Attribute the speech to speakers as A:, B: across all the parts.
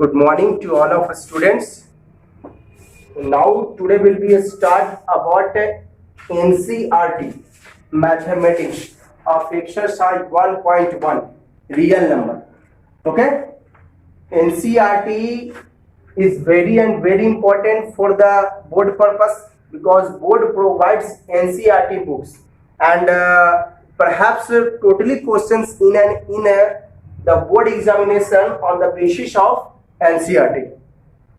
A: Good morning to all of students. Now today will be a start about NCERT mathematics of exercise 1.1 real number. Okay, NCERT is very important for the board purpose because board provides NCERT books and perhaps totally questions in the board examination on the basis of NCERT.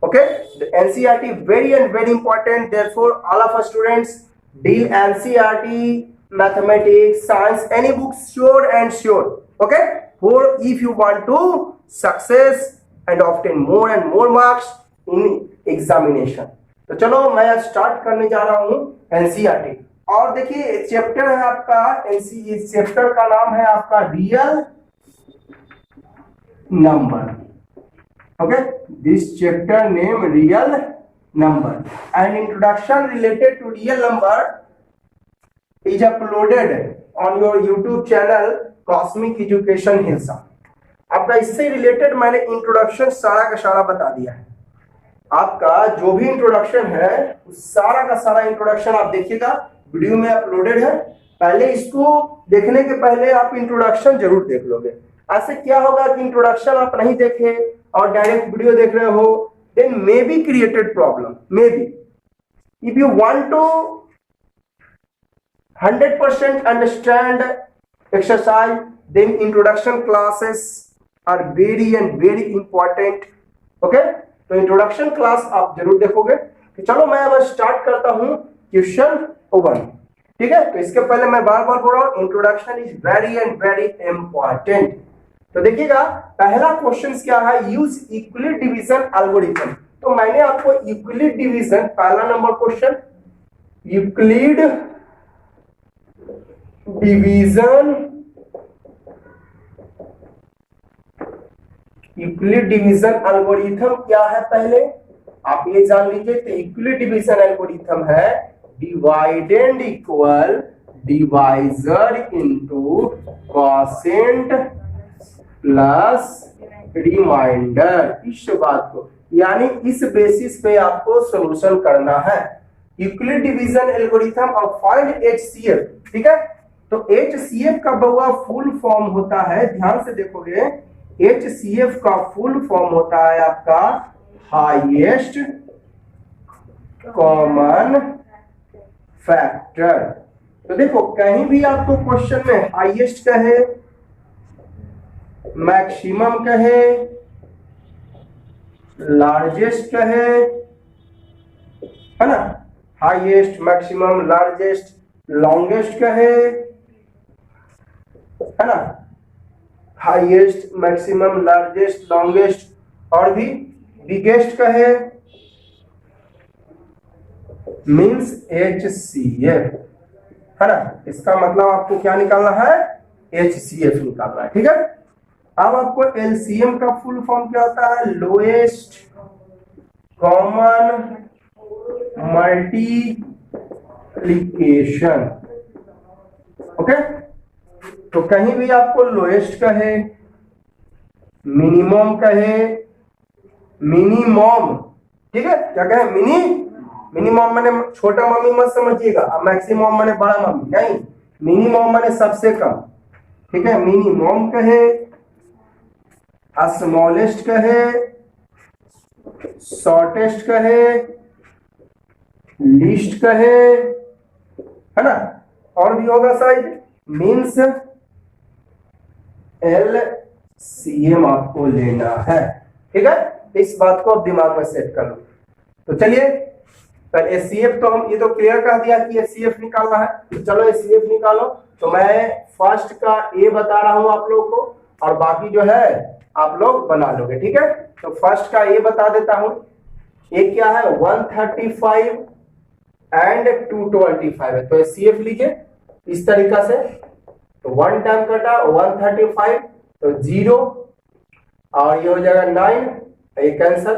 A: Okay, the NCERT very important. Therefore, all of us students deal NCERT, mathematics, science, any books sure. Okay, for if you want to success and obtain more and more marks in examination. तो चलो मैं start करने जा रहा हूँ NCERT और देखिए chapter है आपका इस चैप्टर का नाम है आपका real number. Okay, this chapter name real number and introduction related to real number is uploaded on your YouTube channel Cosmic Education Hilsa. आपका इससे रिलेटेड मैंने इंट्रोडक्शन सारा का सारा बता दिया है. आपका जो भी इंट्रोडक्शन है उस सारा का सारा इंट्रोडक्शन आप देखिएगा, वीडियो में अपलोडेड है. पहले इसको देखने के पहले आप इंट्रोडक्शन जरूर देख लोगे. ऐसे क्या होगा कि इंट्रोडक्शन आप नहीं देखे और डायरेक्ट वीडियो देख रहे हो, then may be created problem. Maybe if you want to 100% understand exercise, then introduction classes are very important. Okay, तो इंट्रोडक्शन क्लास आप जरूर देखोगे. तो चलो मैं अब स्टार्ट करता हूं क्वेश्चन 1. ठीक है, तो इसके पहले मैं बार बोल रहा हूं इंट्रोडक्शन इज वेरी इंपॉर्टेंट. तो देखिएगा पहला क्वेश्चन क्या है, यूज यूक्लिड डिवीजन एल्गोरिथम. तो मैंने आपको यूक्लिड डिवीजन पहला number question Euclid division algorithm क्या है पहले आप ये जान लीजिए. तो यूक्लिड डिवीजन एल्गोरिथम है dividend equal divisor into quotient plus remainder. इस बात को यानी इस बेसिस पे आपको सॉल्यूशन करना है. यूक्लिड डिवीजन एल्गोरिथम और फाइंड HCF. ठीक है, तो HCF का बउआ फुल फॉर्म होता है, ध्यान से देखोगे HCF का फुल फॉर्म होता है आपका हाईएस्ट कॉमन फैक्टर. तो देखो कहीं भी आपको क्वेश्चन में हाईएस्ट कहे, मैक्सिमम कहे, लार्जेस्ट कहे, है ना, हाईएस्ट, मैक्सिमम, लार्जेस्ट, लॉन्गेस्ट कहे, है ना, हाईएस्ट, मैक्सिमम, लार्जेस्ट, लॉन्गेस्ट और भी बिगेस्ट कहे, मींस HCF, है ना. इसका मतलब आपको क्या निकालना है, HCF निकालना है. ठीक है, अब आपको LCM का फुल फॉर्म क्या होता है, लोएस्ट कॉमन मल्टीप्लिकेशन. ओके, तो कहीं भी आपको लोएस्ट कहे, मिनिमम कहे, मिनिमम, ठीक है, क्या कहे, मिनिमम माने छोटा मम्मी मत समझिएगा, मैक्सिमम माने बड़ा मम्मी नहीं, मिनिमम माने सबसे कम. ठीक है, मिनिमम कहे, स्मॉलेस्ट कहे, शॉर्टेस्ट कहे, लीस्ट कहे, है ना, और भी होगा शायद, मीन्स LCM आपको लेना है. ठीक है, इस बात को आप दिमाग में सेट कर लो. तो चलिए पहले HCF तो हम ये तो क्लियर कर दिया कि HCF निकालना है. तो चलो HCF निकालो. तो मैं फर्स्ट का A बता रहा हूं आप लोग को और बाकी जो है आप लोग बना लोगे. ठीक है, तो फर्स्ट का ये बता देता हूं. एक क्या है 135 एंड 225 है. तो HCF लीजिए इस तरीका से. तो 1 टाइम कटा 135 तो 0 और ये हो जाएगा 9, ये कैंसल.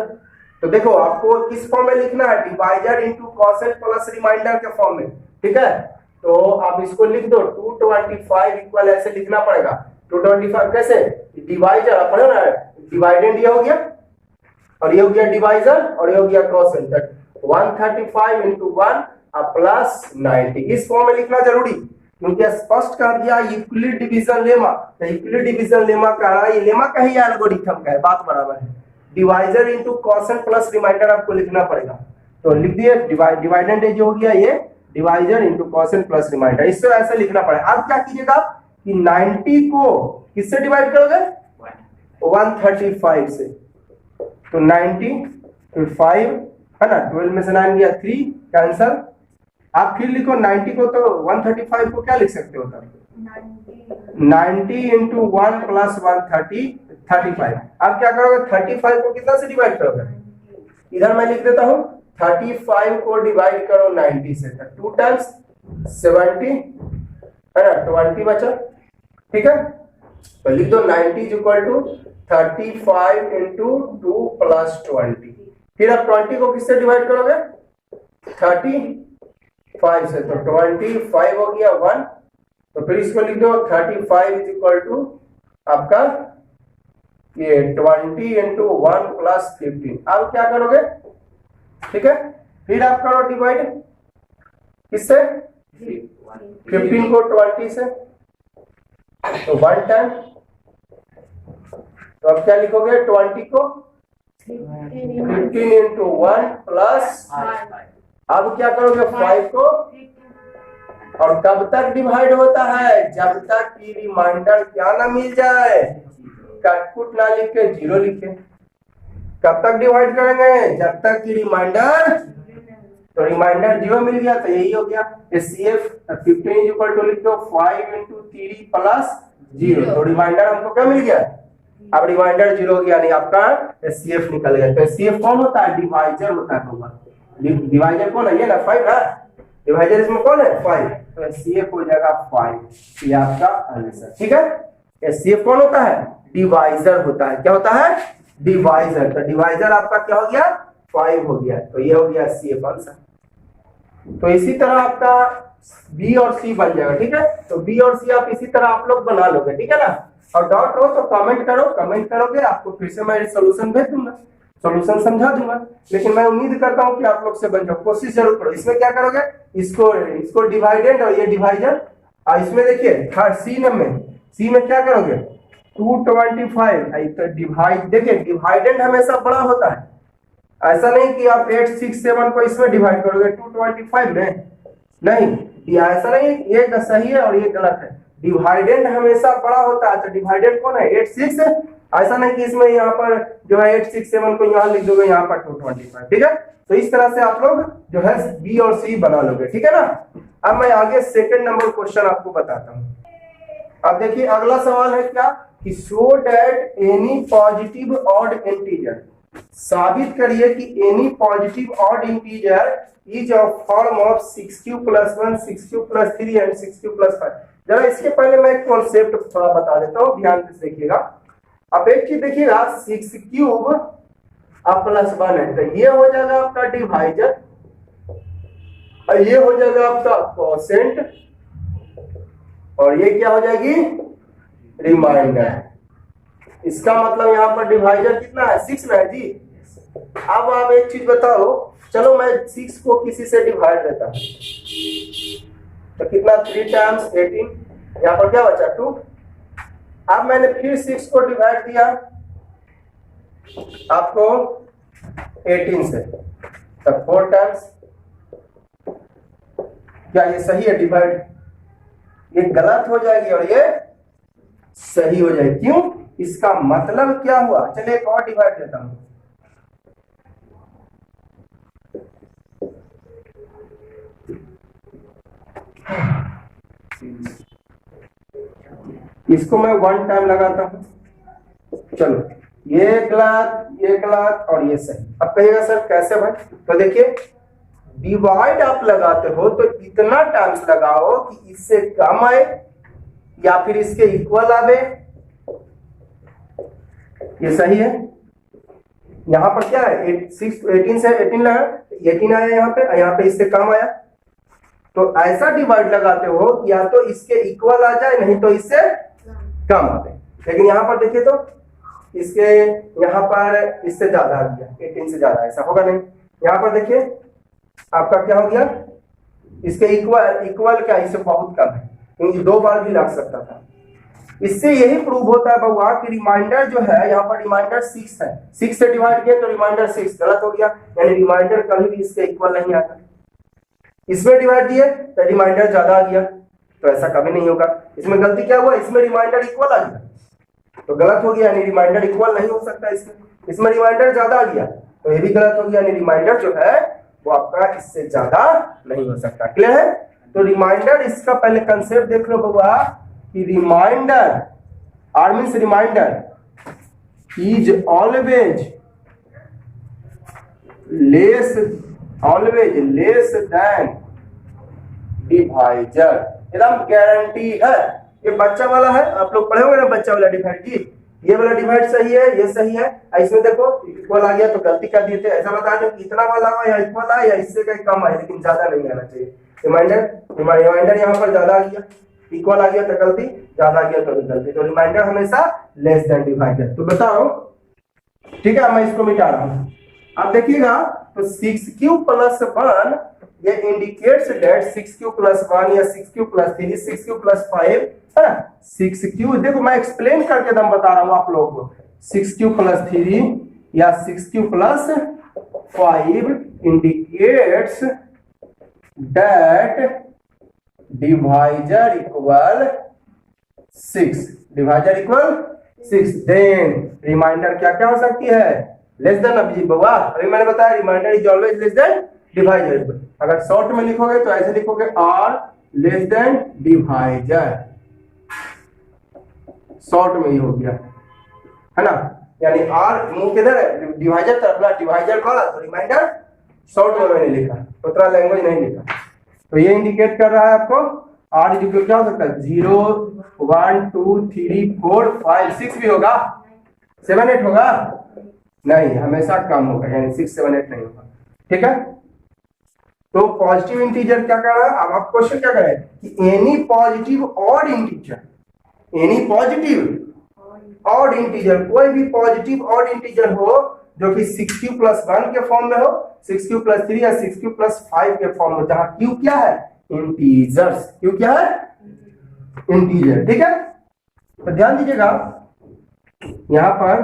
A: तो देखो आपको किस फॉर्म में लिखना है, divisor into quotient plus remainder के फॉर्म में. ठीक है, तो आप इसको लिख दो 225 इक्वल ऐसे लिखना पड़ेगा. 225 कैसे, डिवाइजर पढ़ो ना, डिवाइडेंड ये हो गया, और ये हो गया डिवाइजर और ये हो गया कोसेंट। 135 इंटू 1 प्लस 90 इस फॉर्म में लिखना जरूरी, क्योंकि स्पष्ट कर दिया यूक्लिड डिवीजन लेमा। तो यूक्लिड डिवीजन लेमा का रहा, ये लेमा का ही एल्गोरिथम का है, बात बराबर है। Divisor into quotient plus remainder आपको लिखना पड़ेगा, तो लिख दिए डिवाइडेंड जो हो गया ये divisor into quotient plus remainder, इससे ऐसे लिखना पड़ेगा। अब क्या कीजिएगा कि 90 को किससे डिवाइड करोगे 135 से, तो 90 फिर 5 है ना, 12 में से 9 गया 3 कैंसल। आप फिर लिखो 90 को, तो 135 को क्या लिख सकते हो तब 90 इंटू 1 प्लस 130 35। अब क्या करोगे 35 को कितना से डिवाइड करोगे, इधर मैं लिख देता हूं 35 को डिवाइड करो 90 से, तो 2 टाइम्स 70 है ना, 20 बचा, ठीक है। तो लिख दो 90 is equal to 35 into 2 plus 20। फिर आप 20 को किससे डिवाइड करोगे 35 से, तो 25 हो गया 1, तो फिर इसको लिख दो 35 इज इक्वल टू आपका ये 20 इंटू 1 प्लस 15। अब क्या करोगे, ठीक है, फिर आप करो डिवाइड किससे 15 को 20 से, तो 1 टाइम, तो अब क्या लिखोगे 20 को 15 इंटू 1 प्लस, अब क्या करोगे 5 को, और कब तक डिवाइड होता है जब तक कि रिमाइंडर क्या ना मिल जाए, कटपुट ना लिख के 0 लिखे। कब तक डिवाइड करेंगे जब तक कि रिमाइंडर, तो रिमाइंडर 0 मिल गया, तो यही हो गया CF 15 इज इक्वल टू लिख दो 5 इंटू 3 प्लस 0, तो रिमाइंडर हमको क्या मिल गया, अब रिमाइंडर 0 हो गया, नहीं आपका CF निकल गया। तो CF कौन होता है, डिवाइजर होता है। डिवाइजर कौन है, ये ना 5 है, डिवाइजर इसमें कौन है 5, तो CF हो जाएगा 5, ये आपका आंसर, ठीक है। CF कौन होता है, डिवाइजर होता है। क्या होता है, डिवाइजर। तो डिवाइजर आपका क्या हो गया 5 हो गया, तो ये हो गया CF आंसर। तो इसी तरह आपका B और C बन जाएगा, ठीक है। तो B और C आप इसी तरह आप लोग बना लोगे, ठीक है ना। और डाउट हो तो कमेंट करो, कमेंट करोगे आपको फिर से मैं सोल्यूशन भेज दूंगा, सोल्यूशन समझा दूंगा। लेकिन मैं उम्मीद करता हूं कि आप लोग से बन जाओ, कोशिश जरूर करो। इसमें क्या करोगे, इसको डिवाइडेंड और ये डिवाइजर, और इसमें देखिए थर्ड C में क्या करोगे 225, तो डिवाइड, देखिए डिवाइडेंड हमेशा बड़ा होता है, ऐसा नहीं कि आप 8 6 7 को इसमें डिवाइड करोगे 225 में, नहीं, ऐसा नहीं, ये सही है और ये गलत है। डिवाइडेंड हमेशा बड़ा होता है, तो डिवाइडेंड कौन है 8 6, ऐसा नहीं कि इसमें यहाँ पर जो है 8 6 7 को यहाँ लिख दोगे, यहाँ पर 225, ठीक है। तो इस तरह से आप लोग जो है B और C बना लोगे, ठीक है ना। अब मैं आगे सेकंड नंबर क्वेश्चन आपको बताता हूँ। अब देखिए अगला सवाल है क्या कि show that any positive odd integer, साबित करिए कि any positive odd integer is of form of 6q + 1 6q + 3 and 6q + 5। जरा इसके पहले मैं एक कॉन्सेप्ट थोड़ा बता देता हूँ, ध्यान से देखिएगा। अब एक चीज देखिएगा 6³ + 1 है, तो ये हो जाएगा आपका डिवाइजर और ये हो जाएगा आपका कोसेंट, और ये क्या हो जाएगी रिमाइंडर। इसका मतलब यहाँ पर डिवाइजर कितना है 6 में है जी। अब आप एक चीज बताओ, चलो मैं 6 को किसी से डिवाइड देता हूं, तो कितना 3 टाइम्स 18, यहाँ पर क्या बचा 2। अब मैंने फिर 6 को डिवाइड दिया आपको 18 से, तब 4 टाइम्स, क्या ये सही है डिवाइड, ये गलत हो जाएगी और ये सही हो जाएगी, क्यों, इसका मतलब क्या हुआ। चलिए एक और डिवाइड देता हूं, इसको मैं 1 टाइम लगाता हूं, चलो ये गलत और ये सही। अब कहिएगा सर कैसे भाई, तो देखिए डिवाइड आप लगाते हो तो इतना टाइम्स लगाओ कि इससे कम आए या फिर इसके इक्वल आवे, ये सही है। यहां पर क्या है 18 से 18 लगा, 18 आया यहाँ पे इससे कम आया, तो ऐसा डिवाइड लगाते हो या तो इसके इक्वल आ जाए नहीं तो इससे कम आ जाए। लेकिन यहां पर देखिए तो इसके यहाँ पर इससे ज्यादा आ गया, 18 से ज्यादा, ऐसा होगा नहीं। यहाँ पर देखिए आपका क्या हो गया, इसके इक्वल क्या, इससे बहुत कम है, क्योंकि 2 बार भी लग सकता था। इससे यही प्रूव होता है बउआ कि रिमाइंडर जो है, यहाँ पर रिमाइंडर 6 है, 6 से डिवाइड किया तो रिमाइंडर 6 गलत हो गया, यानी रिमाइंडर कभी भी इसके इक्वल नहीं आता। इसमें डिवाइड दिए तो रिमाइंडर ज्यादा आ गया, तो ऐसा कभी नहीं होगा। इसमें गलती क्या हुआ, इसमें रिमाइंडर इक्वल आ गया तो गलत हो गया, यानी रिमाइंडर इक्वल नहीं हो सकता इसमें। इसमें रिमाइंडर ज्यादा आ गया तो ये भी गलत हो गया, यानी रिमाइंडर जो है वो आपका इससे ज्यादा नहीं हो सकता। क्लियर है? तो रिमाइंडर, इसका पहले कंसेप्ट देख लो बउआ कि remainder, R means remainder is always less than divisor. एकदम गारंटी है, ये बच्चा वाला है, आप लोग पढ़े होंगे ना बच्चा वाला डिवाइड जी, ये वाला डिवाइड सही है, ये सही है, इसमें देखो इक्वल आ गया तो गलती कर दिए थे, ऐसा बता दो कि इतना वाला या इक्वल है या इससे कहीं कम है, लेकिन ज्यादा नहीं आना चाहिए। रिमाइंडर यहाँ पर ज्यादा आ गया, इक्वल आ गया तो गलती, ज्यादा आ गया तो गलती, तो रिमाइंडर हमेशा लेस देन डिवाइडर। तो बताओ, ठीक है, मैं इसको मिटा रहा हूं, आप देखिएगा तो 6q + 1 ये इंडिकेट्स दैट 6q + 1 या 6q + 3, 6q + 5 है ना, 6q देखो मैं एक्सप्लेन करके दम बता रहा हूं आप लोगों को, 6q + 3 या 6q + 5 indicates that divisor equal 6, divisor equal 6, then remainder क्या क्या हो सकती है, लेस देन। अभी बउआ अभी मैंने बताया remainder is always less than divisor. अगर शॉर्ट में लिखोगे तो ऐसे लिखोगे R less than divisor, short में ही हो गया है ना, यानी आर मुंह किधर है, डिवाइजर तरफ ना, डिवाइजर वाला तो रिमाइंडर शॉर्ट में मैंने लिखा, उतना लैंग्वेज नहीं लिखा। तो ये इंडिकेट कर रहा है आपको आर इज इक्वल क्या हो सकता है, 0 1 2 3 4 5 6 भी होगा, 7 8 होगा नहीं, हमेशा कम होगा, यानी 6 7 8 नहीं होगा। ठीक है, तो पॉजिटिव इंटीजर क्या कर रहा है, अब आप क्वेश्चन क्या करें कि any positive odd integer, any positive odd integer, कोई भी पॉजिटिव ऑड इंटीजर हो जो कि 6q + 1 के फॉर्म में हो, 6q + 3 या 6q + 5 के फॉर्म में, जहां q क्या है, इंटीजर्स, q क्या है, इंटीजर। ठीक है, तो ध्यान दीजिएगा यहां पर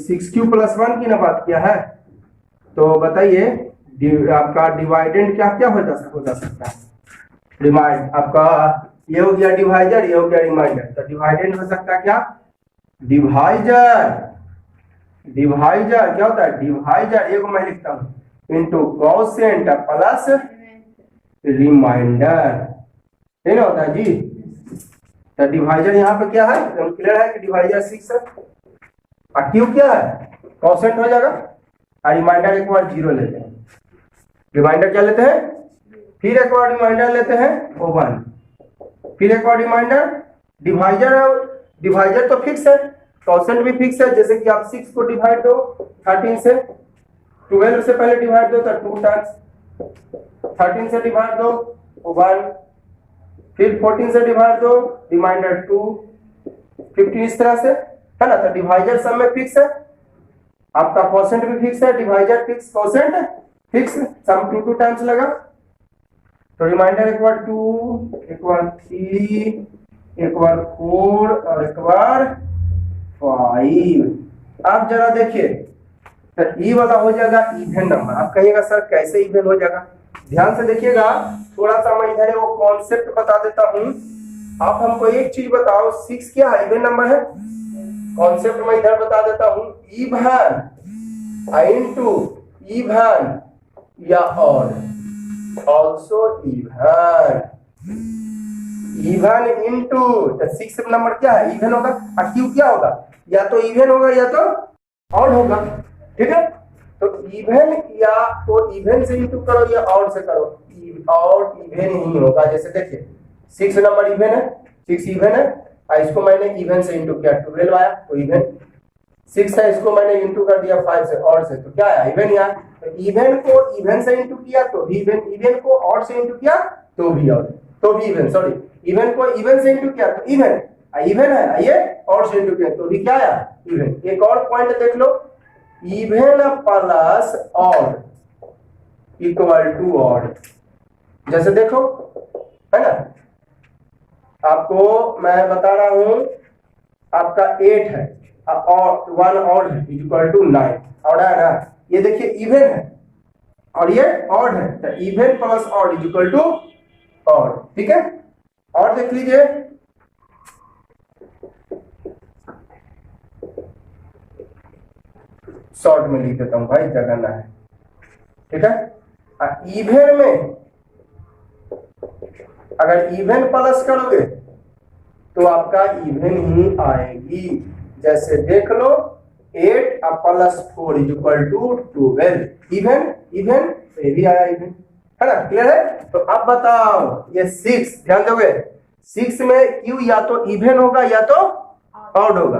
A: 6q + 1 की ना बात किया है, तो बताइए आपका डिवाइडेंड क्या क्या हो जा सकता है, रिमाइंड आपका ये हो गया डिवाइजर, ये हो गया रिमाइंडर, तो डिवाइडेंड हो सकता है क्या, डिवाइजर, डिवाइजर क्या होता है, डिवाइजर एक मैं लिखता हूं इनटू क्वोशिएंट प्लस रिमाइंडर, ठीक ना होता है जी। तो डिवाइजर यहाँ पे क्या है, क्लियर है कि डिवाइजर 6 है, और क्यू क्या है, क्वोशिएंट हो जाएगा, और रिमाइंडर एक बार 0 लेते हैं, रिमाइंडर क्या लेते हैं, फिर एक बार रिमाइंडर लेते हैं वो 1, फिर एक बार रिमाइंडर, डिवाइजर तो फिक्स है, क्वोशिएंट भी फिक्स है, जैसे कि आप 6 को डिवाइड दो 13 से, 12 से पहले डिवाइड दो तो 2 टाइम्स, 13 से डिवाइड दो 1, फिर 14 से डिवाइड दो रिमाइंडर 2, 15 इस तरह से है ना। तो डिवाइजर सब में फिक्स है, आपका क्वोशिएंट भी फिक्स है, डिवाइजर फिक्स, क्वोशिएंट फिक्स, सम 2 टाइम्स लगा, तो रिमाइंडर एक बार 2, एक बार 3, एक बार 4 और एक बार 5। आप जरा देखिए तो ई वाला हो जाएगा इवन नंबर। आप कहिएगा सर कैसे इवन हो जाएगा, ध्यान से देखिएगा, थोड़ा सा मैं इधर वो कॉन्सेप्ट बता देता हूं। आप हमको एक चीज बताओ, 6 क्या है, इवन नंबर है, कॉन्सेप्ट मैं इधर बता देता हूं, इवन इनटू इवन या odd, also even, even into, तो 6 नंबर क्या है, इवन होगा, और क्यू क्या होगा, या तो इवन होगा या तो ऑड होगा। ठीक है, तो इवन या तो इवन से इंटू करो या ऑड से करो, ऑड इवन ही होगा। जैसे देखिए 6 नंबर इवन है, 6 इवन है, और इसको मैंने इवन से इंटू किया, 12 आया तो इवन, 6 है, इसको मैंने इंटू कर दिया 5 से, ऑड से, तो क्या आया, इवन आया। तो इवन को इवन से इंटू किया तो भी इवन, इवन को ऑड से इंटू किया तो भी ऑड, तो भी इवन, सॉरी, इवन को इवन से इंटू किया तो इवन, इवन है, ये ऑड से इंटू किया तो भी क्या आया इवन। एक और पॉइंट देख लो, even plus odd equal to odd. जैसे देखो है ना, आपको मैं बता रहा हूं, आपका 8 है और 1 ऑड है इक्वल टू 9, ऑड है ना, ये देखिए इवन है और ये ऑड है, तो even plus odd equal to odd. ठीक है, और देख लीजिए, शॉर्ट में लिख देता हूं भाई, जगह ना है। ठीक है, इवन में अगर इवन प्लस करोगे तो आपका इवन ही आएगी। जैसे देख लो 8 plus 4 equal to 12, even even, ये भी आया इवन, है ना, क्लियर है। तो अब बताओ ये 6, ध्यान दोगे 6 में क्यू या तो इवन होगा या तो ऑड होगा,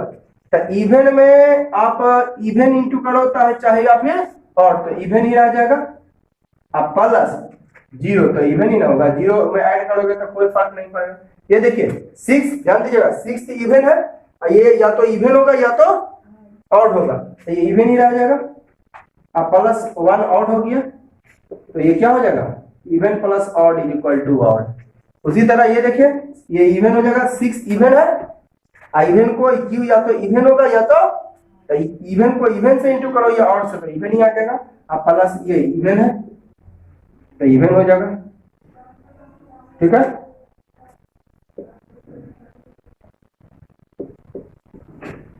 A: तो इवन में आप इवन इंटू करो चाहे या फिर ऑड, तो इवन ही रह जाएगा। अब प्लस 0 तो इवन ही ना होगा, 0 में ऐड करोगे तो कोई फर्क नहीं पड़ेगा। ये देखिए 6, ध्यान दीजिएगा 6 इवन है, ये या तो इवन होगा या तो ऑड होगा, तो ये इवन ही रह जाएगा। अब प्लस 1 ऑड हो गया तो ये क्या हो जाएगा, even plus odd equal to odd. उसी तरह ये देखिए ये इवन हो जाएगा, 6 इवन है, इवन को क्यू या तो इवन होगा या तो इवन को इवन से इंटू करो या ऑड से, तो इवन ही आ जाएगा। अब प्लस ये इवन है तो इवन हो जाएगा। ठीक है,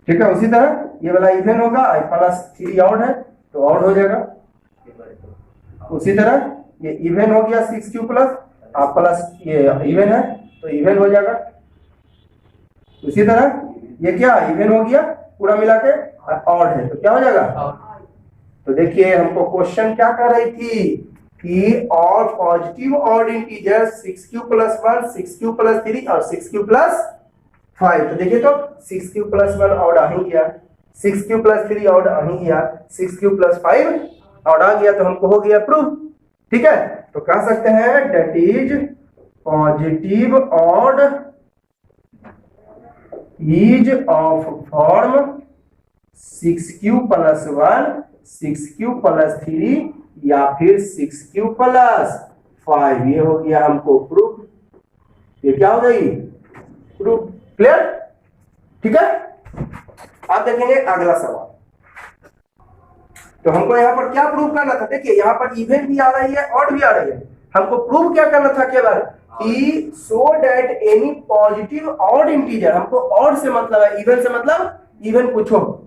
A: ठीक है, उसी तरह ये वाला इवन होगा, प्लस 3 ऑड है तो ऑड हो जाएगा। उसी तरह ये इवन हो गया 6 क्यू प्लस, आप प्लस ये इवन है तो इवन हो जाएगा। उसी तरह ये क्या इवन हो गया पूरा मिला के, ऑड है तो क्या हो जाएगा। तो देखिए हमको क्वेश्चन क्या कर रही थी कि और positive odd integer 6q plus 1, 6q plus 3 और 6q प्लस 5। तो देखिए तो 6q प्लस 1 ऑड आ ही गया, 6q प्लस 3 ऑड आ ही गया, 6q प्लस 5 ऑड आ गया, तो हमको हो गया प्रूफ। ठीक है, तो कह सकते हैं that is positive odd is of form 6q plus 1, 6q plus 3 या फिर 6q प्लस 5। ये हो गया हमको प्रूफ, ये क्या हो गई प्रूफ। क्लियर, ठीक है। आप देखेंगे अगला सवाल, तो हमको यहाँ पर क्या प्रूफ करना था, देखिए यहाँ पर इवन भी आ रही है ऑड भी आ रही है, हमको प्रूफ क्या करना था केवल कि so that any positive odd integer, हमको ऑड से मतलब है, इवन से मतलब इवन पूछो,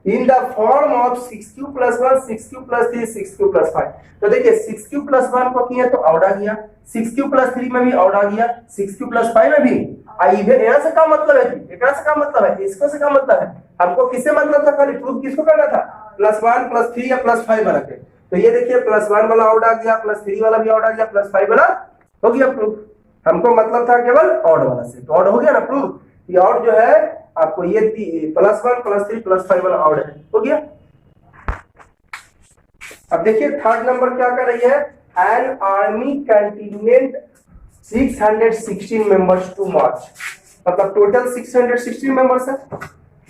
A: in the form of 6q plus 1, 6q plus 3, 6q plus 5। तो देखिए 6q प्लस 1 को किया तो ऑड आ गया, 6q प्लस 3 में भी ऑड आ गया, 6q प्लस 5 में भी इवन। यहाँ से क्या मतलब है, एकरा से क्या मतलब है, इसको से क्या मतलब है, हमको किससे मतलब था, खाली प्रूफ किसको करना था, प्लस 1 प्लस 3 या प्लस 5 वाला के। तो ये देखिए प्लस 1 वाला ऑड आ गया, प्लस 3 वाला भी ऑड आ गया, प्लस 5 वाला हो गया प्रूफ। हमको मतलब था केवल ऑड वाला से, तो ऑड हो गया ना प्रूफ। ये ऑड जो है आपको ये प्लस 1 प्लस 3 प्लस 5 वाला ऑड है, हो गया। अब देखिए थर्ड नंबर क्या कर रही है, an army contingent 616 members to march, मतलब टोटल 616 मेंबर्स है।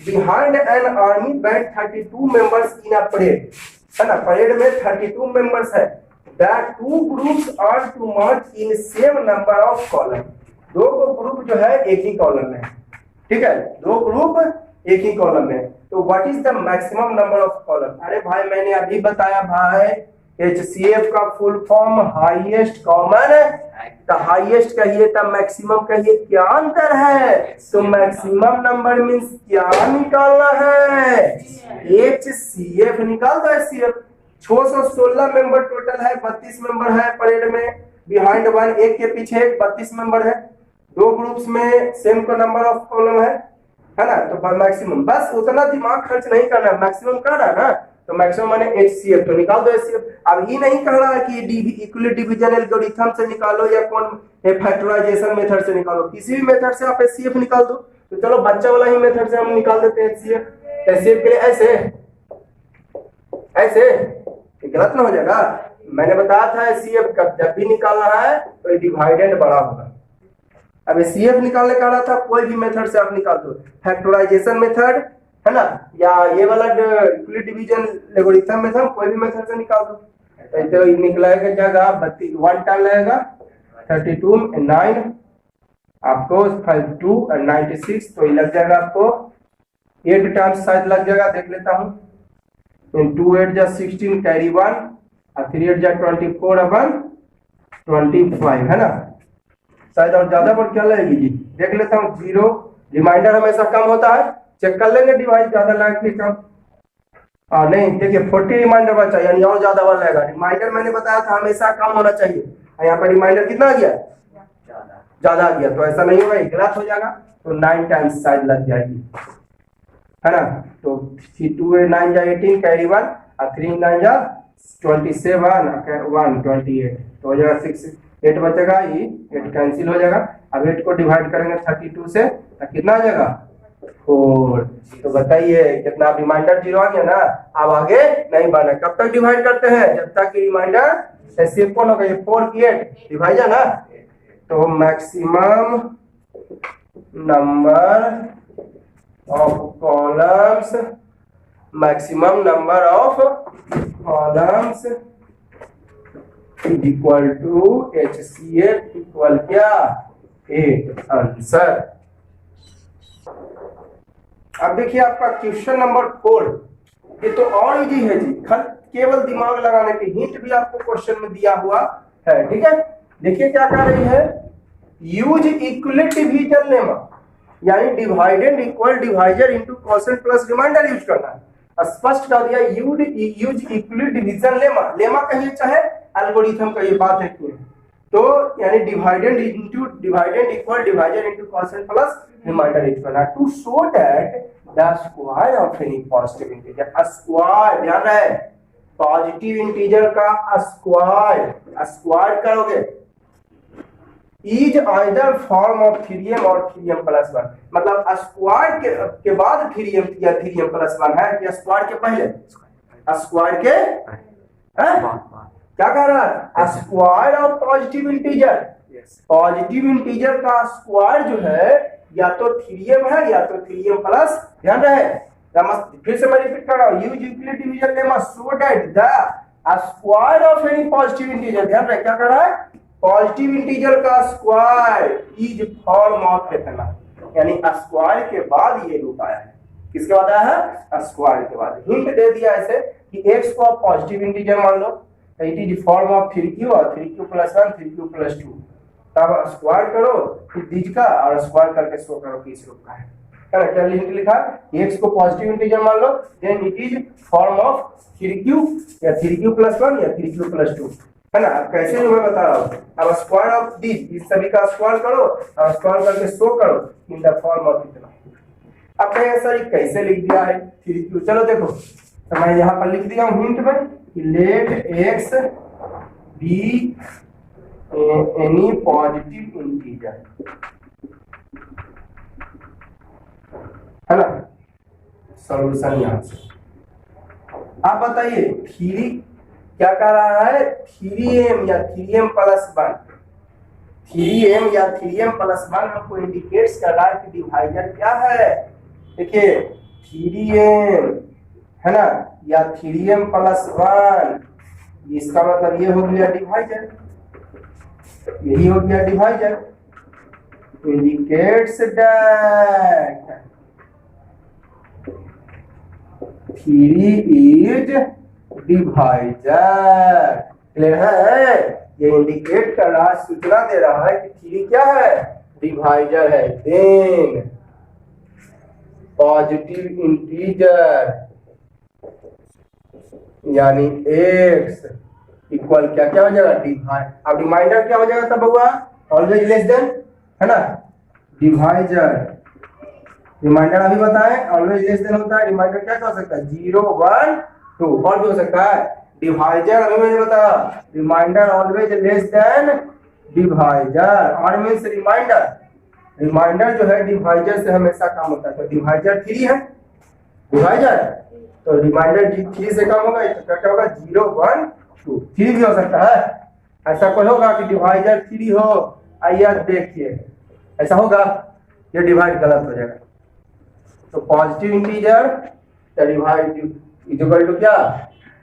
A: Behind an army band 32 members in a parade, है ना, परेड में 32 मेंबर्स है। That two groups are to march in same number of column, दो ग्रुप जो है एक ही कॉलम में है, ठीक है, दो ग्रुप एक ही कॉलम में। तो what is the maximum number of column. अरे भाई मैंने अभी बताया भाई, HCF का फुल फॉर्म हाईएस्ट कॉमन है, तो हाईएस्ट कहिए तो मैक्सिमम कहिए, क्या अंतर है, तो मैक्सिमम नंबर मींस क्या निकालना है, HCF निकाल दो। HCF 616 मेंबर टोटल है, 32 मेंबर है परेड में, बिहाइंड वन एक के पीछे एक 32 मेंबर है, दो ग्रुप्स में सेम का नंबर ऑफ कॉलम है ना, तो मैक्सिमम, बस उतना दिमाग खर्च नहीं करना, मैक्सिमम कर रहा है ना, तो मैक्सिमम माने HCF, तो निकाल दो HCF। अब ये नहीं कह रहा है कि इक्वली डिवीजन एल्गोरिथम से निकालो या कौन फैक्टराइजेशन मेथड से निकालो, किसी भी मेथड से आप HCF निकाल दो। तो चलो बच्चा वाला ही मेथड से हम निकाल देते हैं HCF। HCF के लिए ऐसे ऐसे गलत ना हो जाएगा, मैंने बताया था HCF जब भी निकालना है तो डिवाइडेंड बड़ा होगा, अब CF निकालने का रहा था, कोई भी मेथड से आप निकाल दो, फैक्टराइजेशन मेथड है ना, या ये वाला यूक्लिड डिवीजन लोगरिथम मेथड, कोई भी मेथड से निकाल दो। तो निकलेगा जगह 1 टाइम लगेगा 32 9 आपको 52 और 96, तो ये लग जाएगा आपको 8 टाइम्स शायद लग जाएगा, देख लेता हूँ। 2 8 जा 16 कैरी 1 और 3 8 जा 24 अपन 25 है ना, शायद और ज्यादा पर क्या लगेगी जी, देख लेता हूँ। 0 रिमाइंडर हमेशा कम होता है, चेक कर लेंगे, डिवाइस ज्यादा लगे कम। नहीं देखिए 40 रिमाइंडर बचा, यानी और ज्यादा बार लगेगा। रिमाइंडर मैंने बताया था हमेशा कम होना चाहिए, यहाँ पर रिमाइंडर कितना आ गया, ज्यादा आ गया, तो ऐसा नहीं होगा, गलत हो जाएगा, तो 9 टाइम्स शायद लग जाएगी है ना। तो 2 9 जा 18 कैरी 1 और 3 9 जा 27 1 28, तो हो जाएगा 6 8 बचेगा, ये 8 कैंसिल हो जाएगा। अब 8 को डिवाइड करेंगे 32 से तो कितना आ जाएगा 4। तो बताइए कितना, रिमाइंडर 0 आ गया ना, अब आगे नहीं बढ़ना। कब तक डिवाइड करते हैं, जब तक कि रिमाइंडर ऐसे कौन होगा, 4 की 8 डिवाइड है ना, तो maximum number of columns, maximum number of columns is equal to HCF equal क्या 8 आंसर। अब देखिए आपका क्वेश्चन नंबर 4, ये तो और इजी है जी, केवल दिमाग लगाने की हिंट भी आपको क्वेश्चन में दिया हुआ है, ठीक है। देखिए क्या कह रही है, यूज इक्वलिट डिवीजन लेमा, यानी divided equal divisor into quotient plus remainder use करना है। स्पष्ट कर दिया, use Euclid division lemma, lemma कहिए चाहे एल्गोरिथम कहिए, बात है कि तो यानी divided equal divisor into quotient plus remainder use करना to show that the square of any positive integer, square ध्यान रहे, पॉजिटिव इंटीजर का स्क्वायर करोगे is either form of 3m और 3m प्लस 1, मतलब स्क्वायर के बाद 3m या 3m प्लस 1 है, या स्क्वायर के पहले, स्क्वायर के क्या कह रहा है, square of positive integer, positive integer का स्क्वायर जो है या तो 3m है या तो 3m प्लस, ध्यान रहे। फिर से मैं रिपीट कर रहा हूं, use Euclid division lemma so that the square of any positive integer, ध्यान रहे क्या कर रहा है, पॉजिटिव इंटीजर का स्क्वायर इज फॉर्म ऑफ कितना, यानी स्क्वायर के बाद ये रूप आया है, किसके बाद आया है, स्क्वायर के बाद। हिंट दे दिया ऐसे कि x को आप पॉजिटिव इंटीजर मान लो, तो it is form of 3q और 3q प्लस 1 3q प्लस 2, तब स्क्वायर करो फिर दीज का और स्क्वायर करके शो करो कि इस रूप का है ना। क्या हिंट लिखा, x को पॉजिटिव इंटीजर मान लो, then it is form of 3q या 3q प्लस 1 या 3q प्लस 2, है ना। कैसे जो मैं बता रहा हूँ, अब स्क्वायर ऑफ दिस, इस सभी का स्क्वायर करो और स्क्वायर करके शो करो इन द फॉर्म ऑफ कितना। अब कहें सर कैसे लिख दिया है 3q, चलो देखो, तो मैं यहाँ पर लिख दिया हूँ हिंट में कि let x be any positive integer, है ना, सॉल्यूशन यहाँ से। आप बताइए 3 क्या कह रहा है, 3m या 3m प्लस 1, 3m या 3m प्लस 1 हमको इंडिकेट्स कर रहा है कि डिवाइजर क्या है। देखिए 3m है ना या 3m प्लस 1, इसका मतलब ये हो गया डिवाइजर, यही हो गया divisor, indicates that 3 is divisor, clear है, ये इंडिकेट कर रहा है, सूचना दे रहा है कि 3 क्या है, डिवाइजर है। देन पॉजिटिव इंटीजर यानी x इक्वल क्या क्या हो जाएगा, डिवाइड, अब रिमाइंडर क्या हो जाएगा तब हुआ, ऑलवेज लेस देन, है ना, डिवाइजर, रिमाइंडर अभी बताएं ऑलवेज लेस देन होता है, रिमाइंडर क्या हो सकता है 0 1 2 और भी हो सकता है, डिवाइजर अभी मैंने बताया remainder always less than divisor, और मींस रिमाइंडर, रिमाइंडर जो है डिवाइजर से हमेशा कम होता है, तो डिवाइजर 3 है, डिवाइजर तो रिमाइंडर 3 से कम होगा तो क्या होगा 0 1 2, 3 भी हो सकता है, ऐसा कोई होगा कि डिवाइजर 3 हो, आइए देखिए ऐसा होगा, ये डिवाइड गलत हो जाएगा। तो positive integer divide equal to क्या,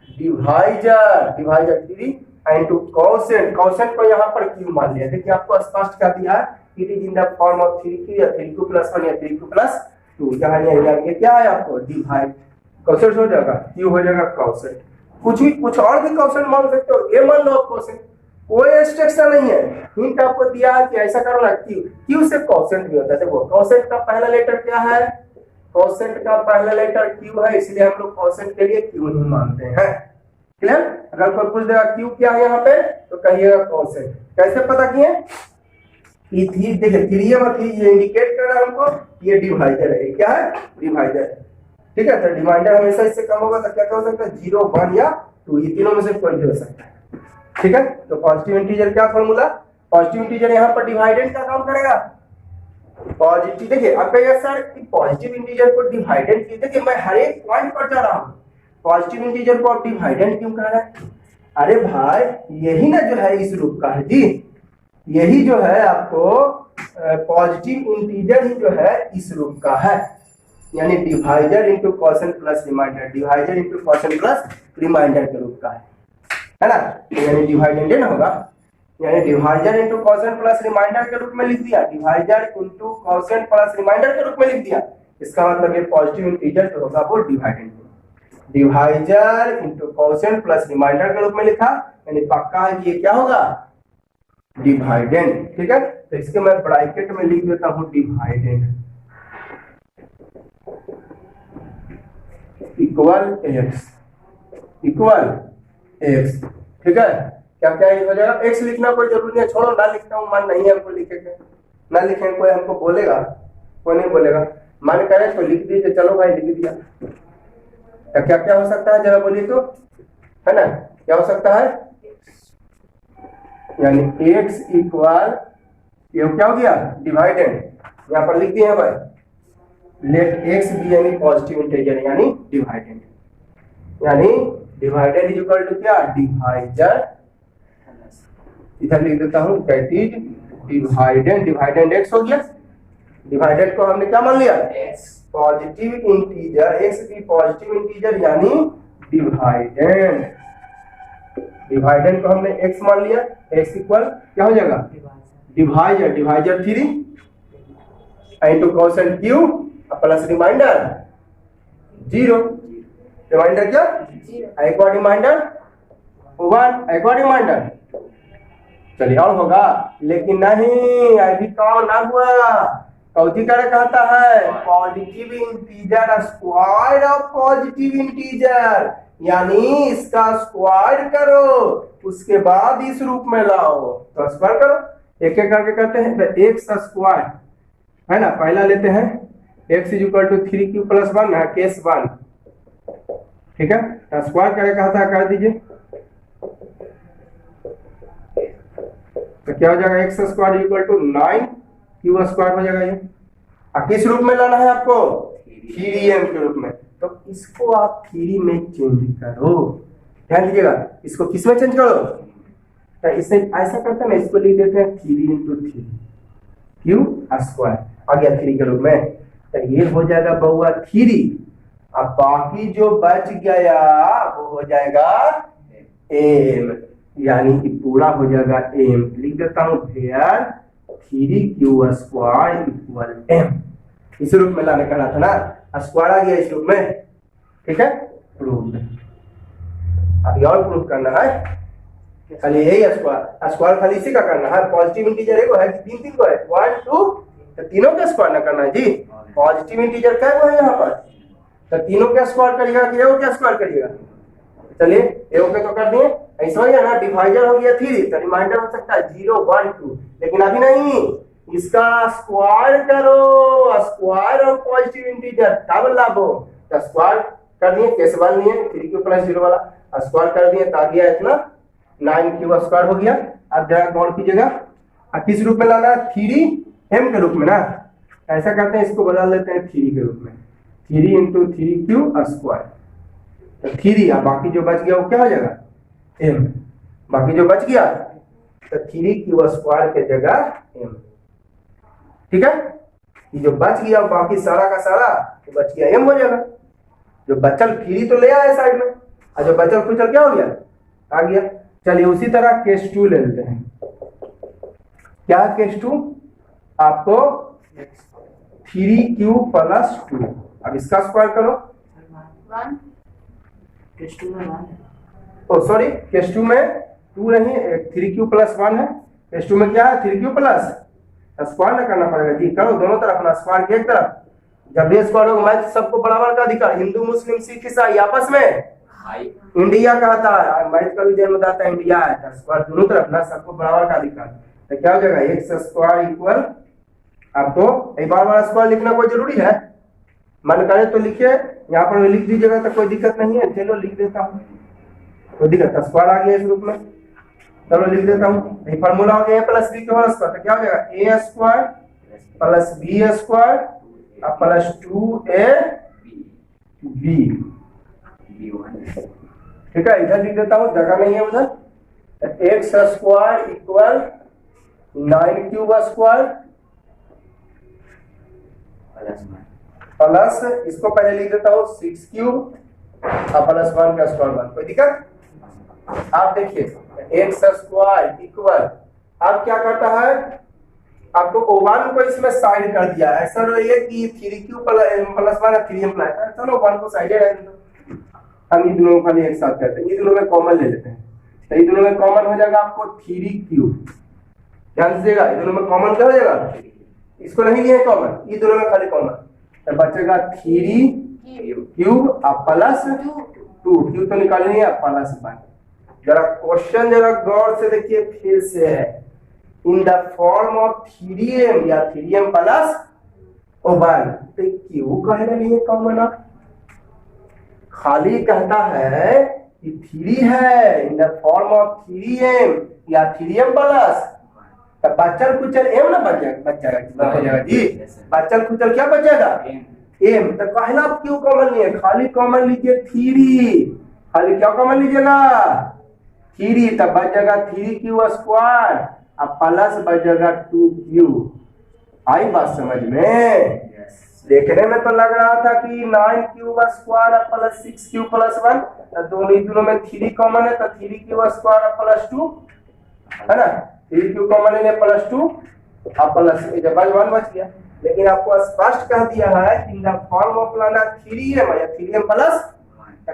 A: divisor, divisor 3 into quotient, quotient को यहाँ पर क्यू मान लिया। देखिए आपको स्पष्ट कर दिया it is in the form of 3q या 3q प्लस 1 या 3q प्लस 2। यहाँ ये क्या है आपको डिवाइड, कोसेंट हो जाएगा क्यू हो जाएगा कोसेंट। कुछ और भी कोसेंट मान सकते हो, ये मान लो कोसेंट, कोई रिस्ट्रिक्शन नहीं है। हिंट आपको दिया है कि ऐसा करो ना, क्यू से कोसेंट भी होता है। देखो कोसेंट का पहला लेटर क्या है, कोसेंट का पहला लेटर क्यू है, इसलिए हम लोग कोसेंट के लिए क्यू ही मानते हैं। क्लियर? अगर कोई पूछ देगा क्यू क्या है यहाँ पे तो कहिएगा कोसेंट। कैसे पता किए? देखिए 3 और 3 ये इंडिकेट कर रहा है हमको ये डिवाइजर है। क्या है? डिवाइजर। ठीक है, तो डिवाइडर हमेशा इससे कम होगा तो क्या हो सकता है 0, 1 या 2, ये तीनों में से कोई भी हो सकता है। ठीक है, तो पॉजिटिव इंटीजर क्या फॉर्मूला, पॉजिटिव इंटीजर यहाँ पर डिवाइडेंड का काम करेगा। पॉजिटिव देखिए आप कहिए सर कि पॉजिटिव इंटीजर को डिवाइडेंड क्यों, देखिए मैं हर एक पॉइंट पर जा रहा हूँ। पॉजिटिव इंटीजर को आप डिवाइडेंड क्यों कर रहे हैं? अरे भाई यही ना जो है इस रूप का है जी, यही जो है आपको पॉजिटिव इंटीजर ही जो है इस रूप का है, यानी divisor into quotient plus remainder, divisor into quotient plus remainder के रूप का है ना, यानी डिवाइडेंड ना होगा, यानी divisor into quotient plus remainder के रूप में लिख दिया, divisor into quotient plus remainder के रूप में लिख दिया। इसका मतलब ये पॉजिटिव इंटीजर जो होगा वो dividend, divisor into quotient plus remainder के रूप में लिखा, यानी पक्का है कि ये क्या होगा डिवाइडेंड। ठीक है, तो इसके मैं ब्रैकेट में लिख देता हूं डिवाइडेंड इक्वल एक्स। ठीक है, क्या क्या हो जाएगा, एक्स लिखना कोई जरूरी नहीं, छोड़ो ना लिखता हूं, मन नहीं है हमको लिखेंगे, ना लिखेंगे कोई हमको बोलेगा, कोई नहीं बोलेगा, मन करे तो लिख दीजिए, चलो भाई लिख दिया। तो क्या क्या हो सकता है जरा बोलिए तो, है ना, क्या हो सकता है, यानी x इक्वल ये क्या हो गया डिवाइडेंड, यहाँ पर लिख दिए हैं भाई, लेट x बी यानी पॉजिटिव इंटीजर यानी डिवाइडेंड, यानी डिवाइडेड इज इक्वल टू क्या डिवाइजर, इधर लिख देता हूं that is dividend, dividend x हो गया, डिवाइडेड को हमने क्या मान लिया पॉजिटिव इंटीजर, x भी पॉजिटिव इंटीजर यानी डिवाइडेंड, डिवाइडेंड को हमने x मान लिया, x इक्वल क्या हो जाएगा divisor, divisor 3 into quotient q plus remainder 0, remainder क्या एक बार रिमाइंडर 1, एक बार रिमाइंडर, चलिए और होगा, लेकिन नहीं अभी काम ना हुआ। कौथी करे कहता है positive integer square of positive integer, यानी इसका स्क्वायर करो उसके बाद इस रूप में लाओ, तो स्क्वायर करो, एक एक करके करते हैं। तो एक्स स्क्वायर है ना, पहला लेते हैं x is equal to 3q plus 1 है केस 1। ठीक है, तो स्क्वायर करे कहता है कर दीजिए, तो क्या हो जाएगा x square equal to 9q square हो जाएगा ये। किस रूप में लाना है आपको 3m के रूप में, तो इसको आप 3 में चेंज करो, ध्यान दीजिएगा, इसको किस में चेंज करो, तो इसे ऐसा करते हैं ना, इसको लिख देते हैं 3 इंटू 3 क्यू स्क्वायर आ गया 3 के रूप में, तो ये हो जाएगा बहुआ 3, अब बाकी जो बच गया वो हो जाएगा m, यानी कि पूरा हो जाएगा m, लिख देता हूं फिर 3q स्क्वायर इक्वल m, इस रूप में लाने का था ना, स्क्वायर आ गया इस रूप में। ठीक है, प्रूफ, अभी और प्रूफ करना है, खाली यही स्क्वायर, स्क्वायर खाली इसी का करना है, पॉजिटिव इंटीजर एक है कि 3 को है 1 2, तो तीनों का स्क्वायर ना करना है जी, पॉजिटिव इंटीजर क्या है यहाँ पर, तो तीनों का स्क्वायर करिएगा कि एगो क्या स्क्वायर करिएगा, चलिए एगो के तो कर दिए, ऐसा हो गया ना, डिवाइजर हो गया 3, तो रिमाइंडर हो सकता है 0 1 2, लेकिन अभी नहीं, इसका स्क्वायर करो, स्क्वायर ऑफ पॉजिटिव इंटीजर तब लाभो, तो स्क्वायर कर दिए, कैसे बन लिए 3q प्लस 0 वाला स्क्वायर कर दिए, तो आ गया इतना 9q स्क्वायर हो गया। अब जरा गौर कीजिएगा, किस रूप में लाना है 3m के रूप में ना, ऐसा करते हैं, इसको बदल देते हैं 3 के रूप में, 3 इंटू 3q स्क्वायर, तो 3, अब बाकी जो बच गया वो क्या हो जाएगा m, बाकी जो बच गया तो 3q स्क्वायर के जगह m, ठीक है, ये जो बच गया बाकी सारा का सारा तो बच गया एम हो जाएगा। जो बचल थ्री तो ले आए साइड में, और जो बचल खुचल क्या हो गया, आ गया। चलिए उसी तरह केस 2 ले लेते हैं। क्या केस 2, आपको 3q प्लस 2, अब इसका स्क्वायर करो।
B: 1 केस 2 में 1 है।
A: ओ सॉरी, केस 2 में 2 नहीं, 3q प्लस 1 है। केस 2 में क्या है, 3q प्लस, स्क्वायर ना करना पड़ेगा जी, करो दोनों तरफ ना, स्क्वायर की एक तरफ। जब ये स्क्वायर होगा मैथ सबको बराबर का अधिकार, हिंदू मुस्लिम सिख ईसाई आपस में इंडिया कहता है, मैथ का भी जन्मदाता है इंडिया है, तो स्क्वायर दोनों तरफ ना, सबको बराबर का अधिकार। तो क्या हो जाएगा, एक्स स्क्वायर इक्वल, आपको एक बार स्क्वायर लिखना कोई जरूरी है, मन करे तो लिखिए, यहाँ पर लिख दीजिएगा तो कोई दिक्कत नहीं है। चलो लिख देता हूँ, कोई दिक्कत, स्क्वायर आ गया इस रूप में, चलो लिख देता हूँ। ये फार्मूला हो गया प्लस बी का होल स्क्वायर, तो क्या हो जाएगा A square plus B square plus 2a b, ठीक है। इधर लिख देता हूँ, जगह नहीं है उधर। X square equal 9q square plus, इसको पहले लिख देता हूँ 6q प्लस 1 का स्क्वायर 1, कोई दिक्कत। आप देखिए एक्स स्क्वायर इक्वल, अब क्या करता है, आपको O1 को इसमें साइड कर दिया है, ऐसा रहिए कि 3q प्लस 1 3m प्लस, चलो 1 को साइड है, हम ये दोनों को एक साथ करते हैं, ये दोनों में कॉमन ले लेते हैं, तो ये दोनों में कॉमन हो जाएगा आपको 3q, ध्यान दीजिएगा, ये दोनों में कॉमन क्या हो जाएगा, इसको नहीं लिए कॉमन, ये दोनों में खाली कॉमन, तो बचेगा 3q प्लस 2, q तो निकालनी है प्लस 1। जरा क्वेश्चन जरा गौर से देखिए फिर से है, in the form of 3m या 3m प्लस 1, तो क्यों कहने लिए कॉमन, आप खाली कहता है कि 3 है in the form of 3m या 3m प्लस, तो बचल कुचल m ना बच जाएगा जी, बचल कुचल क्या बच जाएगा m, तो कहना क्यों कॉमन लिए, खाली कॉमन लीजिए 3, खाली क्या कॉमन लीजिएगा 3, तब बच जाएगा 3q स्क्वायर अब प्लस बच जाएगा 2q। आई बात समझ में, देखने में तो लग रहा था कि 9q square plus 6q plus 1, दोनों में 3 कॉमन है, तो 3q स्क्वायर प्लस 2 है ना, 3q कॉमन है प्लस 2 अब प्लस, जब 1 बच गया। लेकिन आपको स्पष्ट कह दिया है कि इन द फॉर्म ऑफ लाना 3m या 3m प्लस,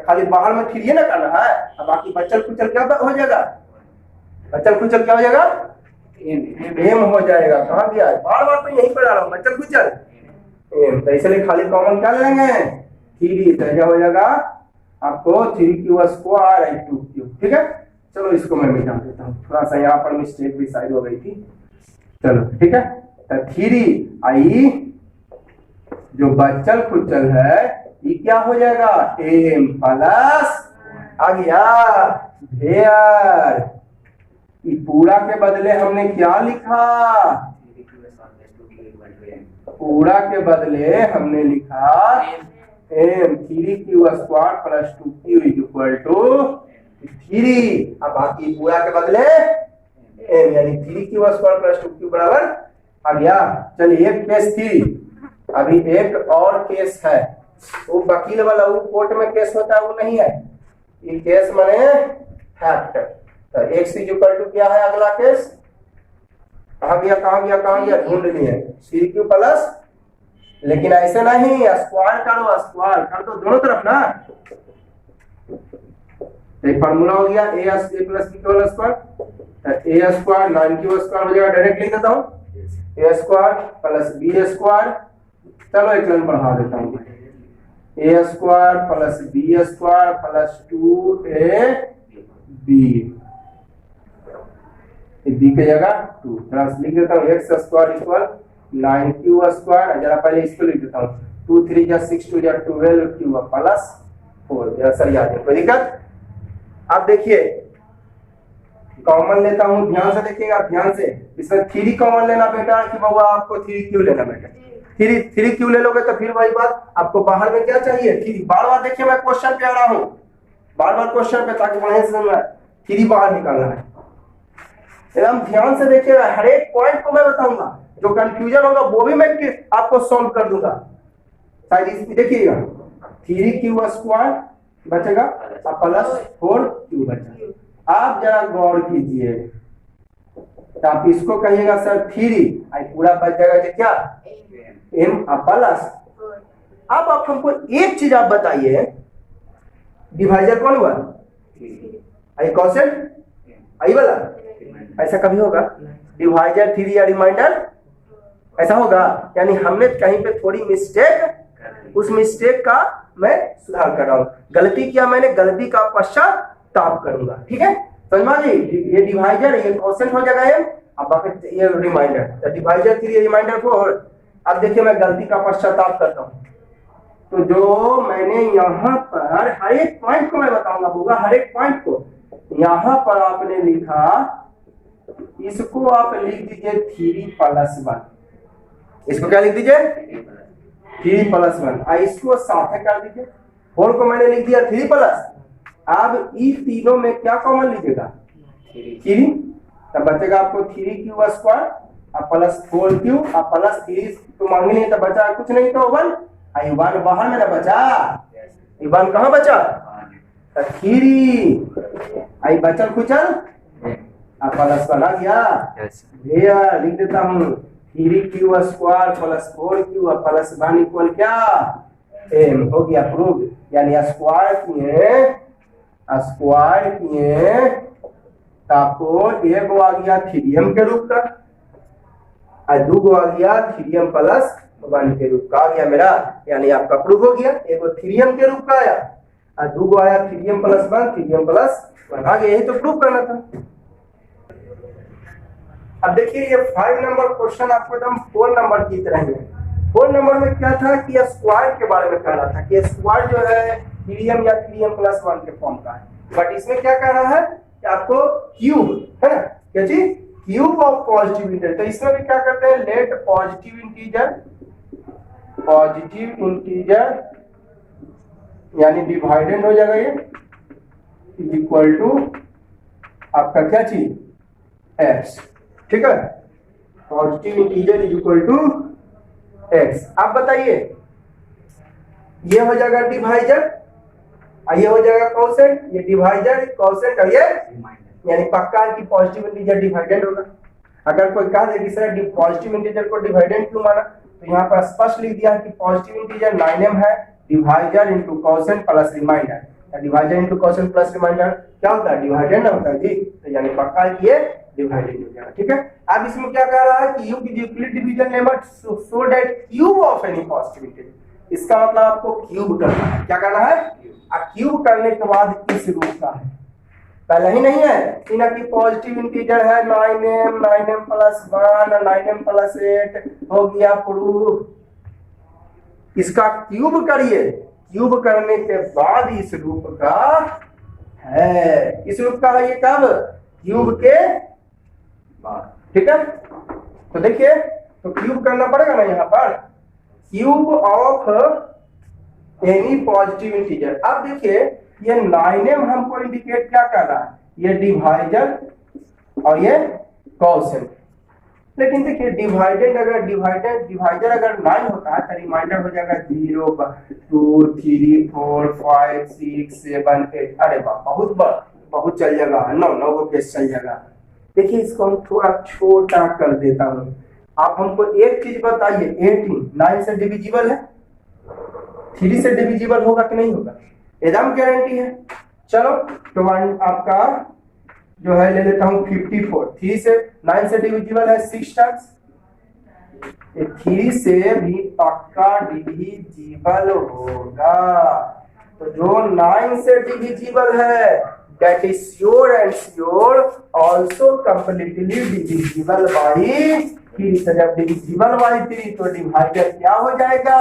A: खाली बाहर में 3 ना करना है, अब बाकी बचल कुचल क्या हो जाएगा, बचल कुचल क्या हो जाएगा m हो जाएगा। कहाँ दिया है, बार बार तो यहीं पर आ रहा हूँ, बचल कुचल m, तो इसलिए खाली कॉमन क्या लेंगे 3, तो क्या हो जाएगा आपको 3q स्क्वायर 2q, ठीक है। चलो इसको मैं मिटा देता हूँ, थोड़ा सा यहाँ पर मिस्टेक भी साइड हो गई थी, चलो ठीक है। तो 3 आई जो बचल कुचल है ये क्या हो जाएगा m प्लस, आ गया भेयर, ये पूरा के बदले हमने क्या लिखा, पूरा के बदले हमने लिखा m 3q square plus 2q equal to 3, अब बाकी पूरा के बदले m यानी 3q स्क्वायर प्लस 2q बराबर आ गया। चलिए एक केस 3, अभी एक और केस है, वो वकील वाला, वो कोर्ट में केस होता है वो नहीं है, ये केस माने फैक्ट। तो x इक्वल टू क्या है अगला केस, कहाँ गया ढूंढ लिए 3q प्लस, लेकिन ऐसे नहीं, स्क्वायर स्क्वायर कर दो दोनों तरफ ना, एक फार्मूला हो गया a प्लस b का square, a square 9q square हो जाएगा, डायरेक्ट लिख देता हूँ a square plus b square, चलो एक लाइन बढ़ा देता हूँ, a square plus b square plus 2ab, b की जगह 2 लिख देता हूँ, x square equal 9q square, जरा पहले इसको लिख देता हूँ 2 3 जा 6 2 जा 12q प्लस 4, जरा सही आ जाए, कोई दिक्कत। अब देखिए कॉमन लेता हूँ, ध्यान से देखिएगा, ध्यान से, इसमें 3 कॉमन लेना बेटा कि बाबा आपको 3q लेना बेटा, 3q ले लोगे तो फिर वही बात, आपको बाहर में क्या चाहिए 3, बार बार देखिए मैं क्वेश्चन पे आ रहा हूँ, बार बार क्वेश्चन पे, ताकि बढ़िया से समझ 3 बाहर निकालना है, एकदम ध्यान से देखिएगा, हर एक पॉइंट को मैं बताऊंगा, जो कंफ्यूजन होगा वो भी मैं आपको सॉल्व कर दूंगा। शायद इसमें देखिएगा 3q स्क्वायर बचेगा और प्लस 4q बचेगा। आप जरा गौर कीजिए, तो आप इसको कहिएगा सर 3 आई पूरा बच जाएगा जो क्या m प्लस। अब आप हमको एक चीज आप बताइए, डिवाइजर कौन हुआ? आई क्वोशिएंट आई वाला। ऐसा कभी होगा डिवाइजर 3 या रिमाइंडर ऐसा होगा? यानी हमने कहीं पे थोड़ी मिस्टेक, उस मिस्टेक का मैं सुधार कर रहा हूं। गलती किया मैंने, गलती का पश्चाताप करूंगा। ठीक है समझा जी? ये डिवाइजर ये क्वोशिएंट हो जाएगा m, अब बाकी ये रिमाइंडर, तो डिवाइजर 3 रिमाइंडर 4। अब देखिए मैं गलती का पश्चाताप करता हूं। तो जो मैंने यहाँ पर हर एक पॉइंट को मैं बताऊंगा होगा, हर एक पॉइंट को। यहाँ पर आपने लिखा, इसको आप लिख दीजिए 3+1। इसको क्या लिख दीजिए 3+1। इसको साथ कर दीजिए। 4 को मैंने लिख दिया 3+। अब इस तीनों में क्या कॉमन लीजिएगा 3, तब बचेगा आपको 3q स्क्वायर और प्लस 4q और प्लस 3 तो मांगे नहीं, तो बचा कुछ नहीं, तो 1 आई 1 बाहर में ना बचा, 1 कहाँ बचा 3 आई बचल कुचल प्लस बना गया। भैया लिख देता हूँ 3q स्क्वायर प्लस 4q और प्लस 1 इक्वल क्या m हो गया प्रूव। यानी स्क्वायर किए तो आपको एक आ गया 3m के रूप का और 2 आ गया 3m प्लस 1 के रूप का आ गया मेरा। यानी आपका प्रूव हो गया। एक 3m के रूप का आया और 2 आया 3m प्लस 1, 3m प्लस 1 आ गया। यही तो प्रूव करना था। अब देखिए ये 5 नंबर क्वेश्चन आपको एकदम 4 नंबर की तरह है। 4 नंबर में क्या था कि स्क्वायर के बारे में कह रहा था कि स्क्वायर जो है 3m या 3m प्लस 1 के फॉर्म का है। बट इसमें क्या कह रहा है कि आपको क्यूब है ना, क्या चीज क्यूब ऑफ पॉजिटिव इंटीजर। तो इसमें भी क्या करते हैं, लेट पॉजिटिव इंटीजर यानी डिवाइडेड हो जाएगा ये इक्वल टू आपका क्या चीज x। ठीक है, positive integer is equal to x। आप बताइए ये हो जाएगा डिवाइजर, ये हो जाएगा क्वोशिएंट, ये डिवाइजर क्वोशिएंट और ये यानी पक्का है कि पॉजिटिव इंटीजर डिवाइडेड होगा। अगर कोई कह दे कि सर पॉजिटिव इंटीजर को डिवाइडेड क्यों माना, तो यहाँ पर स्पष्ट लिख दिया है कि पॉजिटिव इंटीजर 9m है, divisor into quotient plus remainder. Divisor into quotient plus remainder क्या होता है, डिवाइडेड ना होता है जी। तो यानी पक्का है कि ये डिवाइडेड हो जाएगा। ठीक है, अब इसमें क्या कह रहा है कि use Euclid division lemma so that cube of any positive integer. इसका मतलब आपको क्यूब करना है। क्या करना है, क्यूब करने के बाद किस रूप का है, पहले ही नहीं है इना की पॉजिटिव इंटीजर है 9m प्लस 1 और 9m प्लस 8 हो गया प्रूफ। इसका क्यूब करिए, क्यूब करने के बाद इस रूप का है, इस रूप का है ये कब, क्यूब के बाद। ठीक है, तो देखिए तो क्यूब करना पड़ेगा ना यहाँ पर, cube of any positive integer. अब देखिए ये 9m हमको इंडिकेट क्या कर रहा है, ये डिवाइजर और ये क्वोशिएंट। लेकिन देखिए डिवाइडेड अगर डिवाइजर अगर 9 होता है तो रिमाइंडर हो जाएगा 0 2 3 4 5 6 7 8। अरे वाह बहुत चल जाएगा, 9 को केस चल जाएगा। देखिए इसको हम थोड़ा छोटा कर देता हूँ। आप हमको एक चीज बताइए, 18 9 से डिविजिबल है, 3 से डिविजिबल होगा कि नहीं होगा, एकदम गारंटी है। चलो तो आपका जो है ले लेता हूं 54। 3 से 9 से डिविजिबल है 6 टाइम्स, 3 से भी पक्का डिविजिबल होगा। तो जो 9 से डिविजिबल है that is sure and sure also completely divisible by 3। तो जब divisible by 3 तो डिवाइडर क्या हो जाएगा,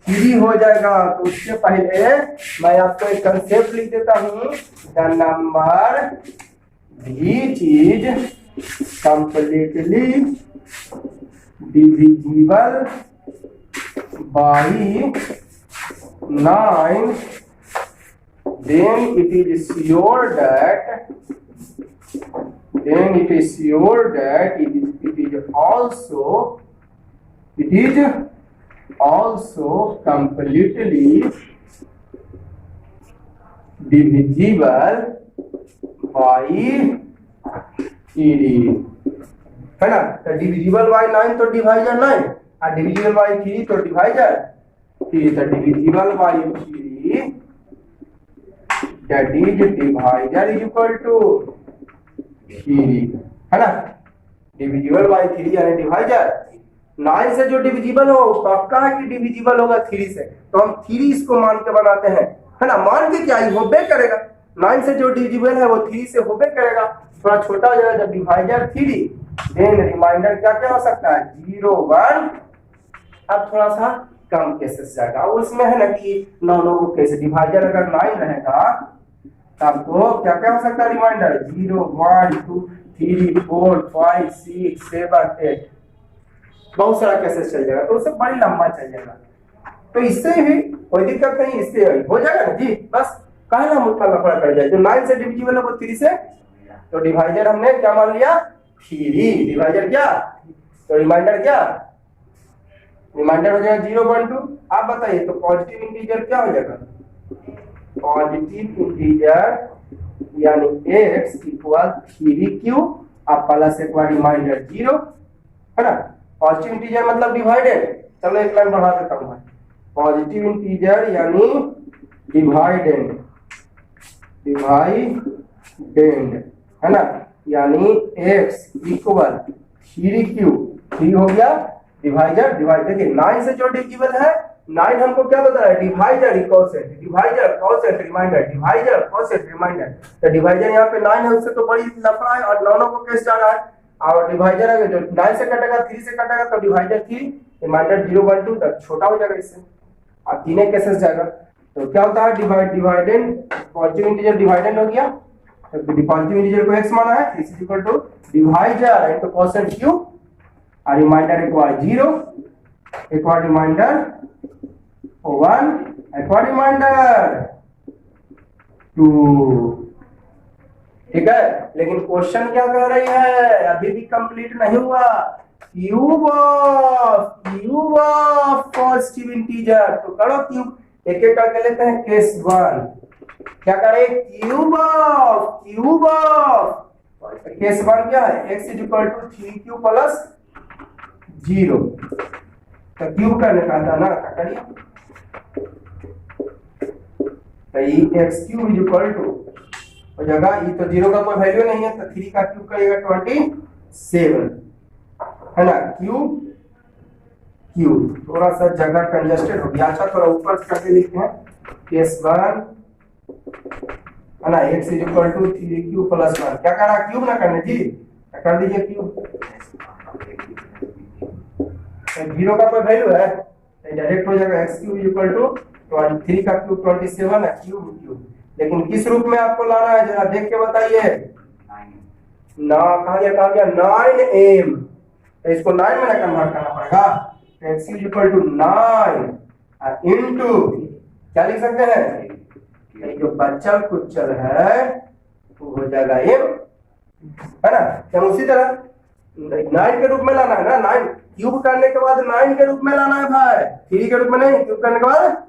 A: 3 हो जाएगा। तो उससे पहले मैं आपको एक कंसेप्ट लिख देता हूं, the number which is completely divisible by 9, then it is sure that then it is sure that it is also completely divisible by 3, है ना। तो डिविजिबल बाय 9 तो डिवाइजर 9 और डिविजिबल बाय 3 तो डिवाइजर 3। तो divisible by 3 that is divisor is equal to 3, है ना। Divisible by 3 यानी डिवाइजर 9 से जो डिविजिबल हो पक्का है कि डिविजिबल होगा 3 से, तो हम 3 इसको मान के बनाते हैं, है ना। मान के क्या होबे करेगा, 9 से जो डिविजिबल है वो 3 से होबे करेगा, थोड़ा छोटा हो जाएगा। जब डिवाइजर 3 देन रिमाइंडर क्या क्या हो सकता है 0 1। अब थोड़ा सा कम केसेस जाएगा, उसमें है ना कि 9 को कैसे डिवाइजर अगर 9 रहेगा तो आपको क्या क्या हो सकता है रिमाइंडर 0 1 2 3 4 5 6 7 8, बहुत सारा केसेस चल जाएगा, तो उससे बड़ी लंबा चल जाएगा। तो इससे भी कोई दिक्कत नहीं, इससे हो जाएगा ना जी। बस कहा ना मुद्दा लफड़ा कर जाए, जो 9 से डिविजिबल है वो 3 से, तो डिवाइजर हमने क्या मान लिया 3, डिवाइजर क्या, तो रिमाइंडर क्या, रिमाइंडर हो जाएगा 0 1 2। आप बताइए तो पॉजिटिव इंटीजर क्या हो जाएगा, पॉजिटिव इंटीजर यानी x इक्वल 3q आप प्लस एक बार रिमाइंडर 0, है ना। पॉजिटिव इंटीजर मतलब डिवाइडेड, चलो एक लाइन बढ़ा देता हूं, पॉजिटिव इंटीजर यानी डिवाइडेंड, है ना, यानी x इक्वल 3q, 3 हो गया डिवाइजर, देखिए 9 से जो डिविजिबल है 9 हमको क्या बता रहा है divisor quotient, divisor quotient remainder, divisor quotient remainder. तो डिवाइजर यहाँ पे 9 है, उससे तो बड़ी लफड़ा है, और 9 को कैसे जा रहा है, और डिवाइजर अगर जो 9 से कटेगा 3 से कटेगा तो डिवाइजर 3 रिमाइंडर 0 1 2 तक छोटा हो जाएगा इससे, और 3 केसेस जाएगा। तो क्या होता है डिवाइडेंड, पॉजिटिव इंटीजर डिवाइडेंड हो गया, तो पॉजिटिव इंटीजर को x माना है, is equal to divisor into quotient q, और रिमाइंडर एक बार 0 एक बार रिमाइंडर 1 एक बार रिमाइंडर 2, ठीक है। लेकिन क्वेश्चन क्या कह रही है, अभी भी कंप्लीट नहीं हुआ, क्यूब ऑफ पॉजिटिव इंटीजर। तो करो क्यूब, एक एक करके लेते हैं। केस 1 क्या करें, क्यूब ऑफ केस 1 क्या है, x is equal to 3q plus 0, तो क्यूब करने का था ना, क्या करिए, तो ये x cube is equal to हो जाएगा, ये तो 0 का कोई वैल्यू नहीं है, तो 3 का क्यूब करेगा 27, है ना। क्यूब थोड़ा सा जगह कंजेस्टेड हो गया, अच्छा थोड़ा ऊपर करके लिखते हैं। केस 1 है ना, x is equal to 3q plus 1, क्या करा क्यूब ना करने जी, कर दीजिए क्यूब। 0 का कोई वैल्यू है तो डायरेक्ट हो जाएगा x क्यूब इक्वल टू 3 का क्यूब 27 है, क्यूब। लेकिन किस रूप में आपको लाना है जरा देख के बताइए, ना कहा गया 9m, तो इसको 9 में ना कन्वर्ट करना पड़ेगा, तो x cube equal to 9 into क्या लिख सकते हैं, जो बचल कुचल है वो हो जाएगा m, है ना। तो उसी तरह 9 के रूप में लाना है ना, 9 क्यूब करने के बाद 9 के रूप में लाना है भाई, 3 के रूप में नहीं, क्यूब करने के बाद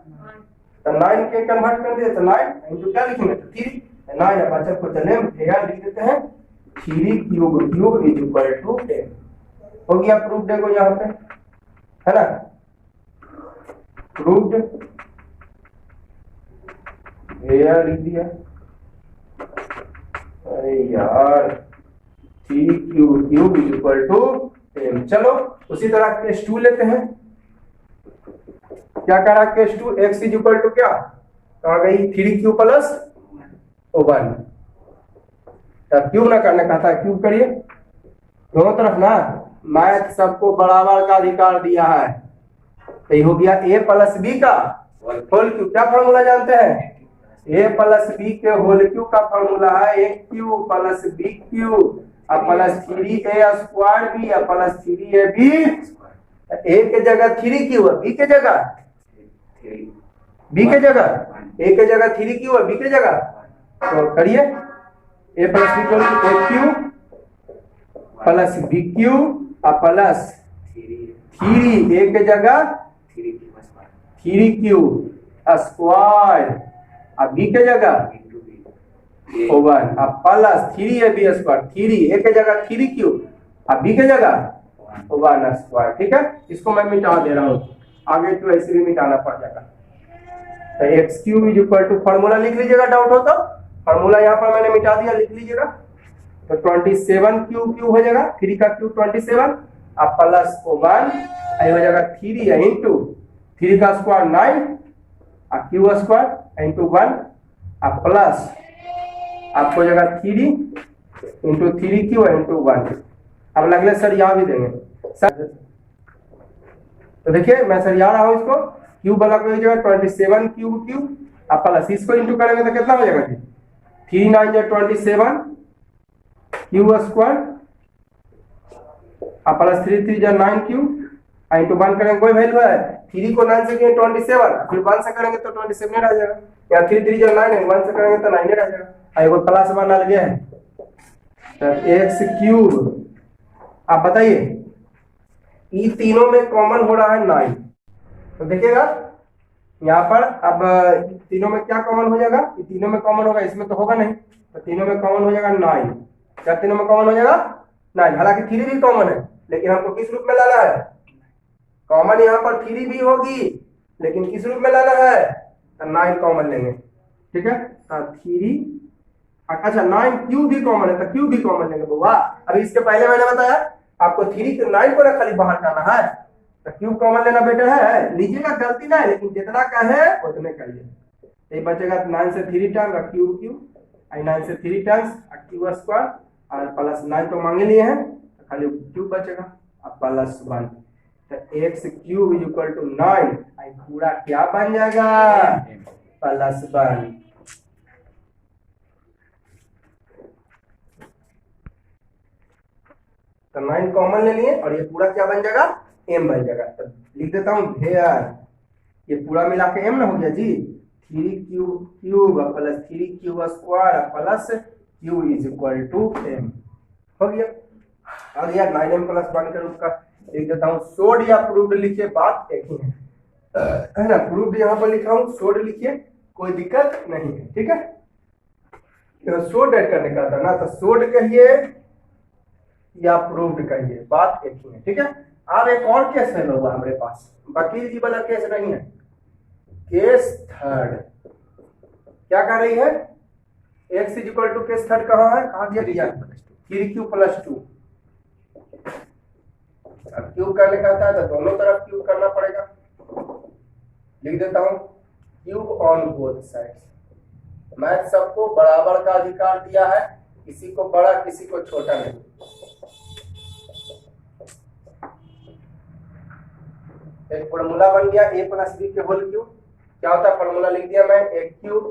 A: तो 9 के कन्वर्ट कर दिए, तो 9 इनटू क्या लिखेंगे, तो 3 9 है, बचल को चले हम लिख देते हैं 3 क्यूब इज इक्वल टू 10, हो गया प्रूफ। देखो यहाँ पे है ना, प्रूव्ड, लिख दिया, अरे यार 3 क्यूब इज इक्वल टू 10। चलो उसी तरह केस 2 लेते हैं, क्या करा case 2, x is equal to क्या आ गई 3q प्लस 1, तब क्यूब ना करने का था, क्यूब करिए दोनों तरफ ना, मैथ सबको बराबर का अधिकार दिया है, तो ये हो गया a प्लस बी का होल क्यूब। क्या फॉर्मूला जानते हैं, a प्लस बी के होल क्यूब का फॉर्मूला है a cube plus B cube plus 3a square B plus 3ab, a के जगह 3 क्यू है, b के जगह a के जगह 3 क्यू है, b के जगह, तो करिए a plus B a Q plus B Q और प्लस थ्री ए के जगह थ्री क्यू स्क्वायर और बी के जगह वन और plus three A B square three A के जगह थ्री क्यू और बी के जगह वन स्क्वायर। ठीक है, इसको मैं मिटा दे रहा हूँ, आगे तो ऐसे भी मिटाना पड़ जाएगा। तो X cube is equal to formula लिख लीजिएगा, डाउट हो तो फॉर्मूला यहाँ पर मैंने मिटा दिया, लिख लीजिएगा। तो 27 क्यूब हो जाएगा, 3 का क्यूब 27 अब प्लस 1 हो जाएगा 3 इंटू 3 का स्क्वायर 9 और क्यू स्क्वायर इंटू 1 और प्लस आपको हो जाएगा 3 इंटू 3 क्यू इंटू 1। अब लगले सर यहाँ भी देंगे सर, तो देखिए मैं सर यहाँ रहा हूँ, इसको क्यूब वाला को जगह 27 क्यूब अब प्लस इसको इंटू करेंगे तो कितना हो जाएगा जी 3 9 27 क्यू स्क्वायर अब प्लस 3 3 9 क्यू इंटू 1 करेंगे कोई वैल्यू है 3 को 9 से करेंगे 27 फिर 1 से करेंगे तो 27 आ जाएगा, या 3 3 9 है 1 से करेंगे तो 9 आ जाएगा। एगो प्लस 1 आ गया है तो एक्स क्यूब। आप बताइए ये तीनों में कॉमन हो रहा है 9, तो देखिएगा यहाँ पर अब तीनों में क्या कॉमन हो जाएगा, ये तीनों में कॉमन होगा, इसमें तो होगा नहीं, तो तीनों में कॉमन हो जाएगा 9। क्या तीनों में कॉमन हो जाएगा 9, हालांकि 3 भी कॉमन है लेकिन हमको किस रूप में लाना है, कॉमन यहाँ पर 3 भी होगी लेकिन किस रूप में लाना है, तो 9 कॉमन लेंगे। ठीक है, तो 3 अच्छा 9 क्यू भी कॉमन है तो क्यू भी कॉमन लेंगे बुआ। अभी इसके पहले मैंने बताया आपको 3 को 9 को ना खाली बाहर करना है, तो क्यूब कॉमन लेना बेटर है, लीजिएगा गलती ना है लेकिन जितना का है उतने करिए। ये बचेगा 9 से 3 टाइम्स क्यूब क्यूब 9 से 3 टाइम्स क्यू स्क्वायर और प्लस 9 तो मांगे लिए हैं तो खाली क्यूब बचेगा अब प्लस 1। तो X cube is equal to 9 पूरा क्या बन जाएगा प्लस 1। तो 9 कॉमन ले लिए और ये पूरा क्या बन जाएगा m बन जाएगा। तो लिख देता हूँ भेयर, ये पूरा मिला के m ना हो गया जी 3 cube plus 3 cube square plus q is equal to m हो गया। और यार 9m प्लस 1 के रूप का लिख देता हूँ। सोड या प्रूव्ड लिखिए, बात एक ही है ना, प्रूव्ड यहाँ पर लिखा हूँ, सोड लिखिए कोई दिक्कत नहीं है। ठीक है, तो सोड ऐड करने का था ना, तो सोड कहिए या प्रूव्ड कहिए, बात एक ही है। ठीक है, अब एक और केस है लोग हमारे पास, वकील जी वाला केस नहीं है, केस थर्ड क्या कर रही है, X is equal to case third कहाँ है, कहाँ दिया 3 क्यू प्लस 2। अब क्यूब करने का था तो दोनों तरफ क्यूब करना पड़ेगा, लिख देता हूं cube on both sides. Math सबको बराबर का अधिकार दिया है, किसी को बड़ा किसी को छोटा नहीं। एक फॉर्मूला बन गया a प्लस बी के होल क्यूब, क्या होता है फॉर्मूला लिख दिया मैं, a cube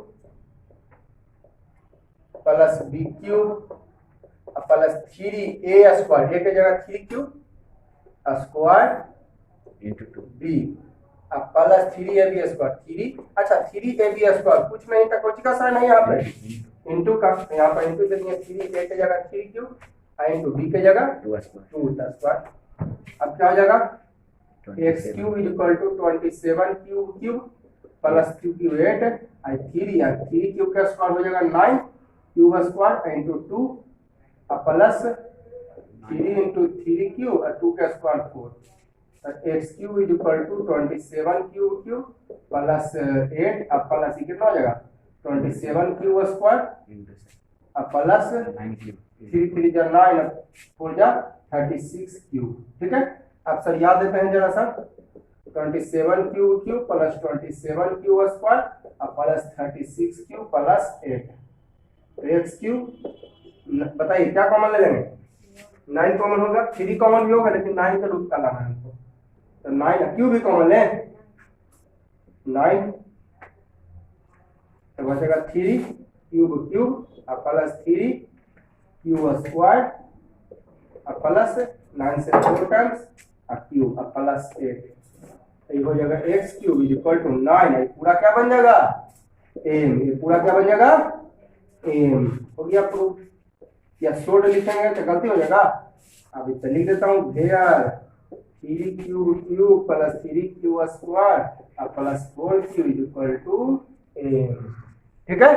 A: plus B cube plus 3a square, a की जगह 3 cube square into 2b plus 3ab square 3, अच्छा 3ab स्क्वायर कुछ नहीं था, कोई का साइन नहीं यहाँ पे इंटू का, यहाँ पर इंटू दे दिए 3a की जगह 3 क्यूब इंटू b की जगह 2 स्क्वायर। अब क्या हो जाएगा X cube is equal to 27 cube plus Q cube 8 और 3 क्यूब का स्क्वायर हो जाएगा 9 cube square into 2 plus 3 into 3 cube और 2 का square 4। X cube is equal to 27 cube plus 8 अब प्लस कितना हो जाएगा 27 क्यूब स्क्वायर प्लस 3 3 9 4 36 क्यूब। ठीक है, अब सर याद देते हैं जरा सा, 27 cube plus 27 cube square plus 36 cube plus 8। तो एक्स क्यूब बताइए क्या कॉमन ले लेंगे, 9 कॉमन होगा, 3 कॉमन भी होगा लेकिन 9 का रूप का लाना है हमको, तो 9 क्यूब भी कॉमन ले 9 तो बचेगा 3 cube plus 3 cube square plus 9 से 4 टाइम्स क्यूब प्लस 8। ये हो जाएगा X cube is equal to 9, पूरा क्या बन जाएगा एम, ये पूरा क्या बन जाएगा एम। हो गया प्रूफ। या सोड लिखेंगे तो गलती हो जाएगा, अब इतना लिख देता हूँ वेयर 3q³ प्लस 3q² और plus 4q equal to m। ठीक है,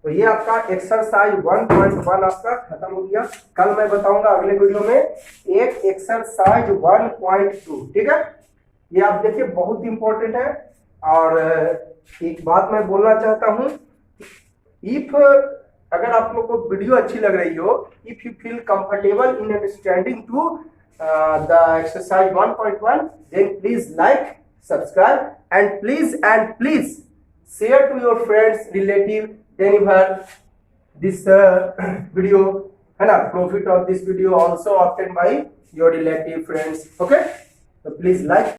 A: तो ये आपका एक्सरसाइज 1.1 आपका खत्म हो गया। कल मैं बताऊंगा अगले वीडियो में एक एक्सरसाइज 1.2। ठीक है, ये आप देखिए बहुत इंपॉर्टेंट है। और एक बात मैं बोलना चाहता हूं, इफ अगर आप लोग को वीडियो अच्छी लग रही हो, if you feel comfortable in understanding to the exercise 1.1, then please like, subscribe and please share to your friends, relative, whenever this video, है ना, profit of this video also obtained by your relative friends। okay, so please like